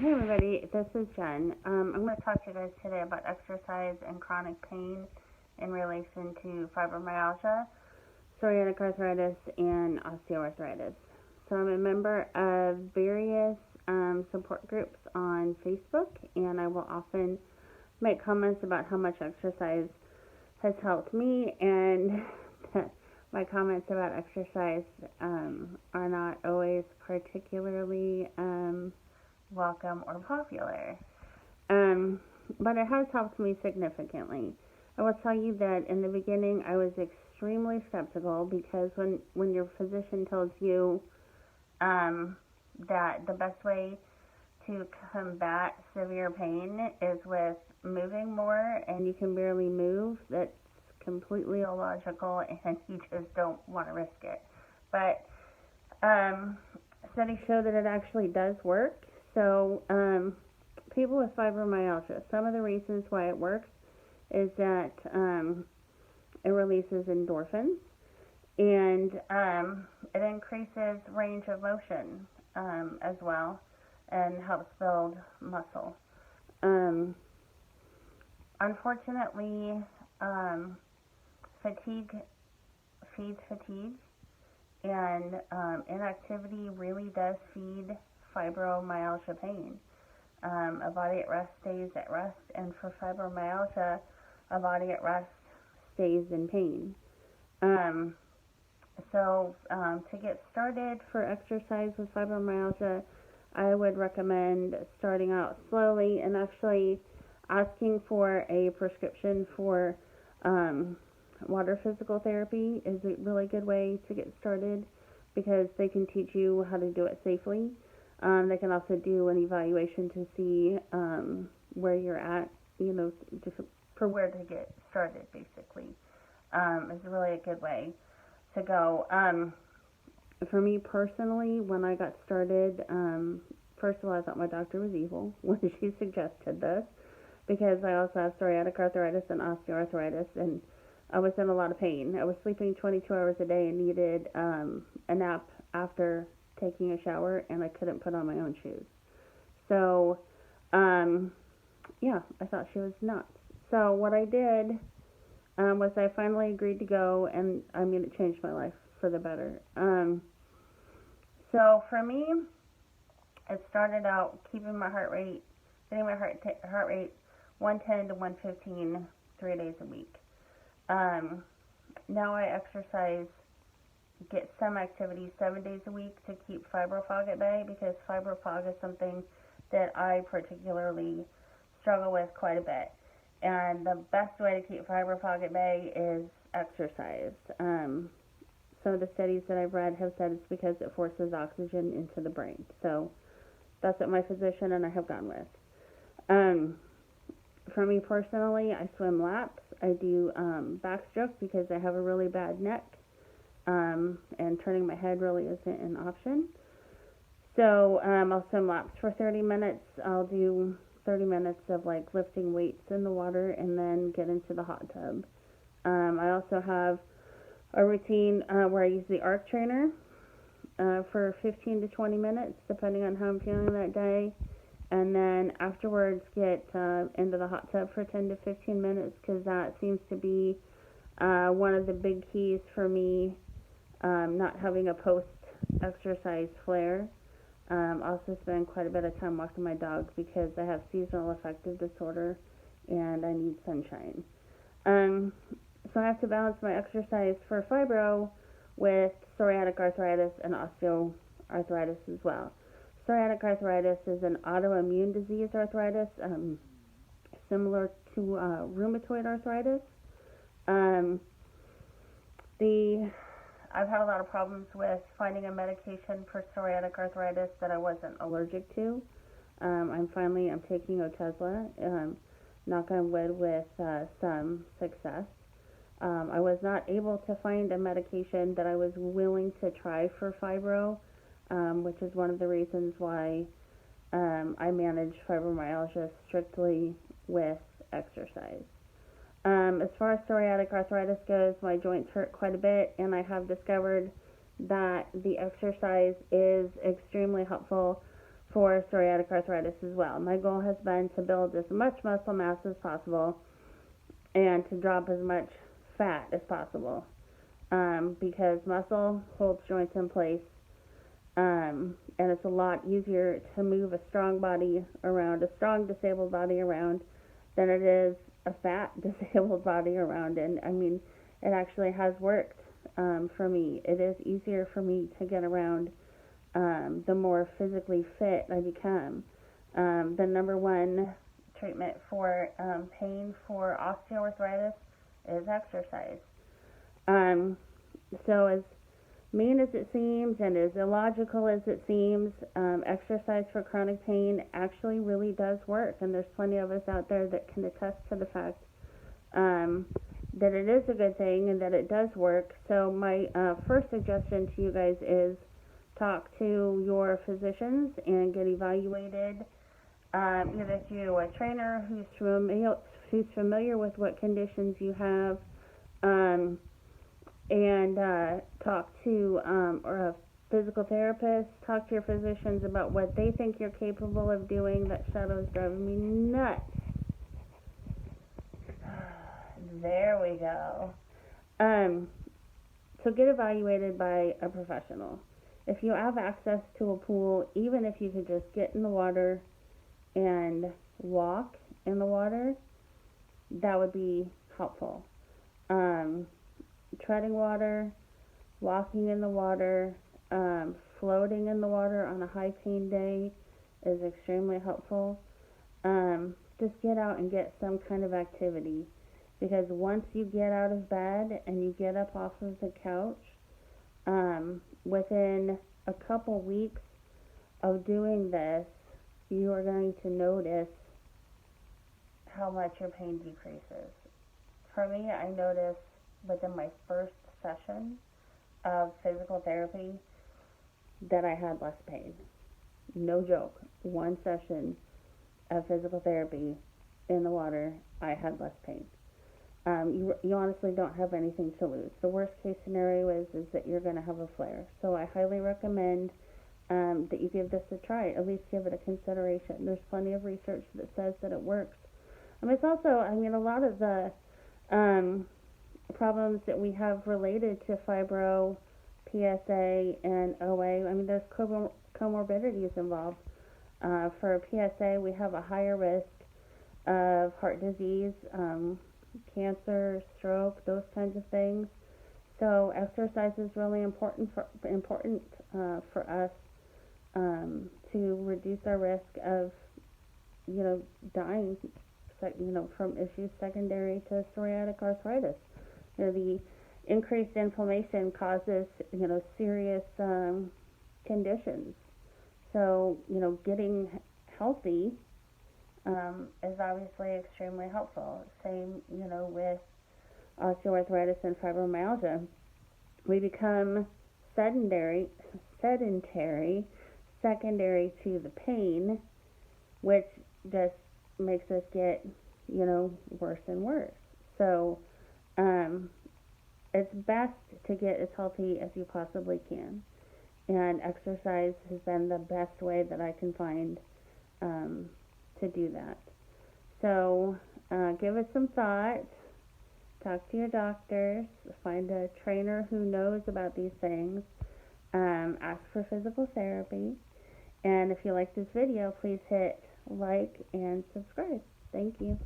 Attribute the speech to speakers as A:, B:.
A: Hey everybody, this is Jen. I'm going to talk to you guys today about exercise and chronic pain in relation to fibromyalgia, psoriatic arthritis, and osteoarthritis. So I'm a member of various support groups on Facebook, and I will often make comments about how much exercise has helped me, and my comments about exercise are not always particularly welcome or popular. But it has helped me significantly. I will tell you that in the beginning I was extremely skeptical because when your physician tells you that the best way to combat severe pain is with moving more and you can barely move, that's completely illogical and you just don't want to risk it. But studies show that it actually does work. So, people with fibromyalgia, some of the reasons why it works is that it releases endorphins and it increases range of motion as well and helps build muscle. Unfortunately, fatigue feeds fatigue, and inactivity really does feed fibromyalgia pain. A body at rest stays at rest, and for fibromyalgia, a body at rest stays in pain. So to get started for exercise with fibromyalgia, I would recommend starting out slowly and actually asking for a prescription for water physical therapy is a really good way to get started because they can teach you how to do it safely. They can also do an evaluation to see where you're at, for where to get started, basically. Is really a good way to go. For me personally, when I got started, first of all, I thought my doctor was evil when she suggested this because I also have psoriatic arthritis and osteoarthritis, and I was in a lot of pain. I was sleeping 22 hours a day and needed a nap after taking a shower, and I couldn't put on my own shoes. So, I thought she was nuts. So what I did was I finally agreed to go, and it changed my life for the better. So for me, it started out keeping my heart rate, getting my heart rate 110 to 115 3 days a week. Now I exercise, get some activity 7 days a week to keep fibro fog at bay because fibro fog is something that I particularly struggle with quite a bit. And the best way to keep fibro fog at bay is exercise. Some of the studies that I've read have said it's because it forces oxygen into the brain. So that's what my physician and I have gone with. For me personally, I swim laps. I do backstroke because I have a really bad neck. And turning my head really isn't an option. So I'll swim laps for 30 minutes. I'll do 30 minutes of lifting weights in the water and then get into the hot tub. I also have a routine where I use the arc trainer for 15 to 20 minutes depending on how I'm feeling that day. And then afterwards get into the hot tub for 10 to 15 minutes because that seems to be one of the big keys for me not having a post-exercise flare. Also spend quite a bit of time walking my dog because I have seasonal affective disorder and I need sunshine. So I have to balance my exercise for fibro with psoriatic arthritis and osteoarthritis as well. Psoriatic arthritis is an autoimmune disease arthritis, similar to rheumatoid arthritis. I've had a lot of problems with finding a medication for psoriatic arthritis that I wasn't allergic to. I'm taking Otezla, knock on wood, with some success. I was not able to find a medication that I was willing to try for fibro, which is one of the reasons why I manage fibromyalgia strictly with exercise. As far as psoriatic arthritis goes, my joints hurt quite a bit, and I have discovered that the exercise is extremely helpful for psoriatic arthritis as well. My goal has been to build as much muscle mass as possible and to drop as much fat as possible, because muscle holds joints in place, and it's a lot easier to move a strong body around, a strong disabled body around, than it is a fat disabled body around. And I mean, it actually has worked for me. It is easier for me to get around the more physically fit I become. The number one treatment for pain for osteoarthritis is exercise. So as mean as it seems and as illogical as it seems, exercise for chronic pain actually really does work, and there's plenty of us out there that can attest to the fact that it is a good thing and that it does work. So my first suggestion to you guys is talk to your physicians and get evaluated, either through a trainer who's familiar with what conditions you have, and talk to or a physical therapist. Talk to your physicians about what they think you're capable of doing. That shadow's driving me nuts. There we go. So get evaluated by a professional. If you have access to a pool, even if you could just get in the water and walk in the water, that would be helpful. Treading water, walking in the water, floating in the water on a high pain day is extremely helpful. Just get out and get some kind of activity, because once you get out of bed and you get up off of the couch, within a couple weeks of doing this, you are going to notice how much your pain decreases. For me, I noticed within my first session of physical therapy that I had less pain. No joke. One session of physical therapy in the water, I had less pain. You honestly don't have anything to lose. The worst case scenario is that you're going to have a flare. So I highly recommend that you give this a try. At least give it a consideration. There's plenty of research that says that it works. It's also, a lot of the problems that we have related to fibro, PSA, and OA, there's comorbidities involved. For PSA, we have a higher risk of heart disease, cancer, stroke, those kinds of things. So exercise is really important for us to reduce our risk of, dying, from issues secondary to psoriatic arthritis. The increased inflammation causes, serious conditions. So, getting healthy is obviously extremely helpful. Same, with osteoarthritis and fibromyalgia. We become sedentary secondary to the pain, which just makes us get, worse and worse. So, it's best to get as healthy as you possibly can. And exercise has been the best way that I can find to do that. So give it some thought. Talk to your doctors. Find a trainer who knows about these things. Ask for physical therapy. And if you like this video, please hit like and subscribe. Thank you.